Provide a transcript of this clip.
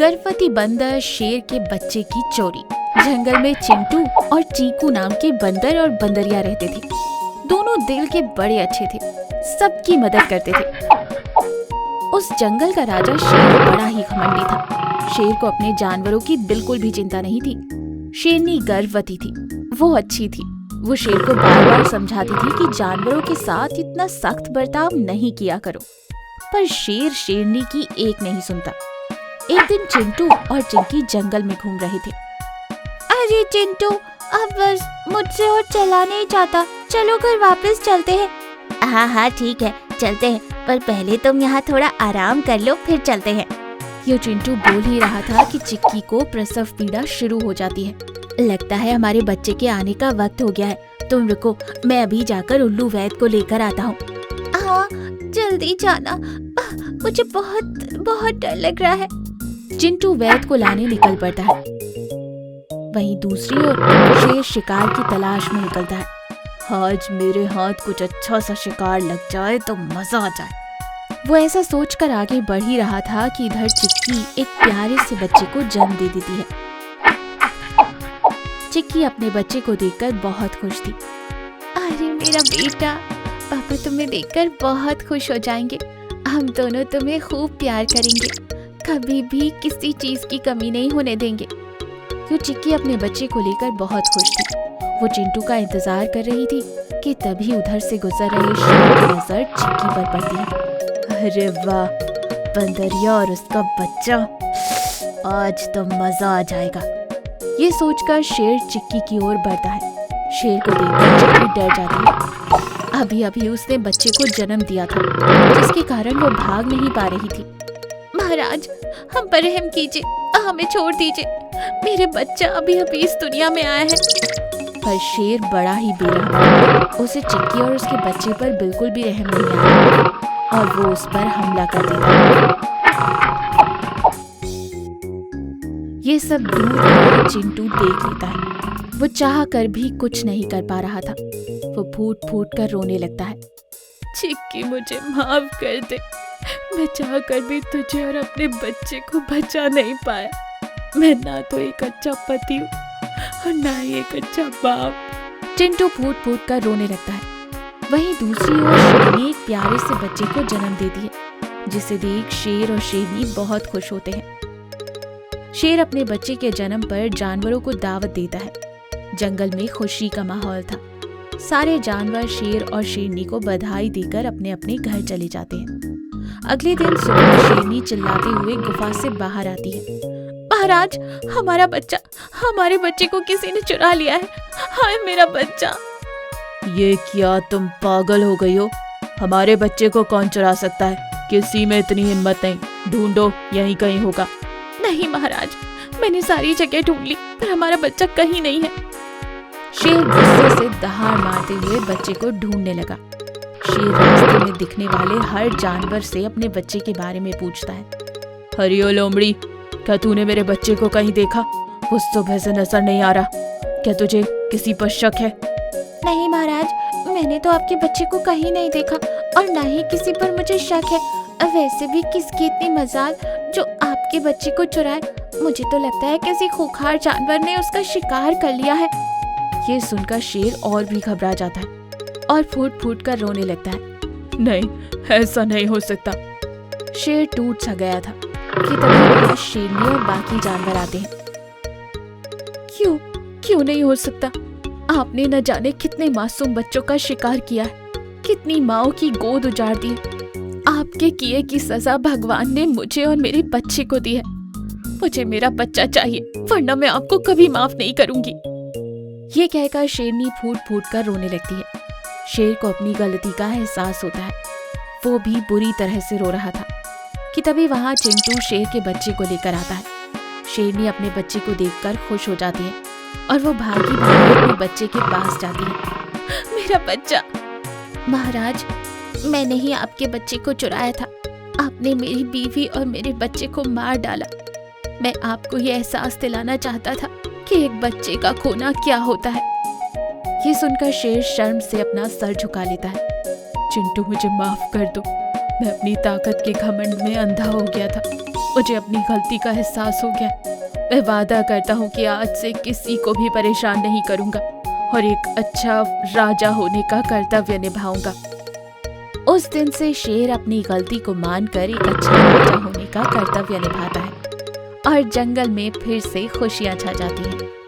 गर्भवती बंदर शेर के बच्चे की चोरी। जंगल में चिंटू और चीकू नाम के बंदर और बंदरिया रहते थे। दोनों दिल के बड़े अच्छे थे, सबकी मदद करते थे। उस जंगल का राजा शेर बड़ा ही घमंडी था। शेर को अपने जानवरों की बिल्कुल भी चिंता नहीं थी। शेरनी गर्भवती थी, वो अच्छी थी। वो शेर को बार बार समझाती थी कि जानवरों के साथ इतना सख्त बर्ताव नहीं किया करो, पर शेर शेरनी की एक नहीं सुनता। एक दिन चिंटू और चिंकी जंगल में घूम रहे थे। अरे चिंटू, अब बस मुझसे और चला नहीं जाता, चलो घर वापस चलते हैं। हाँ ठीक है, चलते हैं, पर पहले तुम यहाँ थोड़ा आराम कर लो, फिर चलते हैं। ये चिंटू बोल ही रहा था कि चिक्की को प्रसव पीड़ा शुरू हो जाती है। लगता है हमारे बच्चे के आने का वक्त हो गया है, तुम रुको, मैं अभी जाकर उल्लू वैद्य को लेकर आता हूँ। हाँ जल्दी जाना, मुझे बहुत बहुत डर लग रहा है। चिंटू वैद्य को लाने निकल पड़ता है। वहीं दूसरी ओर शेर शिकार की तलाश में निकलता है। आज मेरे हाथ कुछ अच्छा सा शिकार लग जाए तो मजा आ जाए। वो ऐसा सोचकर आगे बढ़ ही रहा था कि इधर चिक्की एक प्यारे से बच्चे को जन्म दे देती है। चिक्की अपने बच्चे को देखकर बहुत खुश थी। अरे मेरा बेटा, पापा तुम्हें देखकर बहुत खुश हो जाएंगे। हम दोनों तुम्हें खूब प्यार करेंगे, कभी भी किसी चीज की कमी नहीं होने देंगे। तो चिक्की अपने बच्चे को लेकर बहुत खुश थी। वो चिंटू का इंतजार कर रही थी कि तभी उधर से गुजर रहे शेर की नजर चिक्की पर पड़ती है। अरे वाह, बंदरिया और उसका बच्चा, आज तो मजा आ जाएगा। ये सोचकर शेर चिक्की की ओर बढ़ता है। शेर को देखकर चिक्की डर जाती है। अभी अभी उसने बच्चे को जन्म दिया था, जिसके कारण वो भाग नहीं पा रही थी। महाराज, हम पर रहम कीजिए, हमें छोड़ दीजिए, मेरे बच्चा अभी अभी इस दुनिया में आया है। पर शेर बड़ा ही बेरहम था। उसे चिक्की और उसके बच्चे पर बिल्कुल भी रहम नहीं आया और वो उस पर हमला कर देता। ये सब दूर चिंटू देख लेता है। वो चाह कर भी कुछ नहीं कर पा रहा था। वो फूट फूट कर रोने लगता है। चिक्की, मुझे माफ कर दे, मैं चाह कर भी तुझे और अपने बच्चे को बचा नहीं पाया। मैं ना तो एक अच्छा पति हूँ और ना ही एक अच्छा बाप। चिंटू फूट फूट कर रोने लगता है। वहीं दूसरी ओर शेरनी एक प्यारे से बच्चे को जन्म देती है, जिसे देख शेर और शेरनी बहुत खुश होते हैं। शेर अपने बच्चे के जन्म पर जानवरों को दावत देता है। जंगल में खुशी का माहौल था। सारे जानवर शेर और शेरनी को बधाई देकर अपने अपने घर चले जाते हैं। अगले दिन सुबह शेरनी चिल्लाते हुए गुफा से बाहर आती है। महाराज, हमारे बच्चे को किसी ने चुरा लिया है। हाय मेरा बच्चा। ये क्या तुम पागल हो गई हो? हमारे बच्चे को कौन चुरा सकता है? किसी में इतनी हिम्मत नहीं, ढूंढो, यहीं कहीं होगा। नहीं महाराज, मैंने सारी जगह ढूंढ ली, पर हमारा बच्चा कहीं नहीं है। शेर गुस्से से दहाड़ मारते हुए बच्चे को ढूंढने लगा। शेर रास्ते में दिखने वाले हर जानवर से अपने बच्चे के बारे में पूछता है। हरियो लोमड़ी, क्या तूने मेरे बच्चे को कहीं देखा? वो सुबह से नजर नहीं आ रहा। क्या तुझे किसी पर शक है? नहीं महाराज, मैंने तो आपके बच्चे को कहीं नहीं देखा और ना ही किसी पर मुझे शक है। वैसे भी किसकी इतनी मजाल जो आपके बच्चे को चुराए। मुझे तो लगता है किसी खूंखार जानवर ने उसका शिकार कर लिया है। ये सुनकर शेर और भी घबरा जाता है और फूट फूट कर रोने लगता है। नहीं, ऐसा नहीं हो सकता। शेर टूट सा गया था कि तभी वहां शेरनी और बाकी जानवर आते हैं। क्यों नहीं हो सकता? आपने न जाने कितने मासूम बच्चों का शिकार किया है, कितनी माओं की गोद उजाड़ दी है। आपके किए की सजा भगवान ने मुझे और मेरे बच्चे को दी है। मुझे मेरा बच्चा चाहिए, वरना मैं आपको कभी माफ नहीं करूंगी। ये कहकर शेरनी फूट फूट कर रोने लगती है। शेर को अपनी गलती का एहसास होता है। वो भी बुरी तरह से रो रहा था कि तभी वहां चिंटू शेर के बच्चे को लेकर आता है। शेरनी अपने बच्चे को देखकर खुश हो जाती है और वो भागी भागी अपने बच्चे के पास जाती है। मेरा बच्चा। महाराज, मैंने ही आपके बच्चे को चुराया था। आपने मेरी बीवी और मेरे बच्चे को मार डाला। मैं आपको ये एहसास दिलाना चाहता था कि एक बच्चे का खोना क्या होता है। ये सुनकर शेर शर्म से अपना सर झुका लेता है। चिंटू, मुझे माफ कर दो, मैं अपनी ताकत के घमंड में अंधा हो गया था। मुझे अपनी गलती का एहसास हो गया। मैं वादा करता हूँ कि आज से किसी को भी परेशान नहीं करूँगा और एक अच्छा राजा होने का कर्तव्य निभाऊंगा। उस दिन से शेर अपनी गलती को मानकर एक अच्छा राजा होने का कर्तव्य निभाता है और जंगल में फिर से खुशियां छा जाती हैं।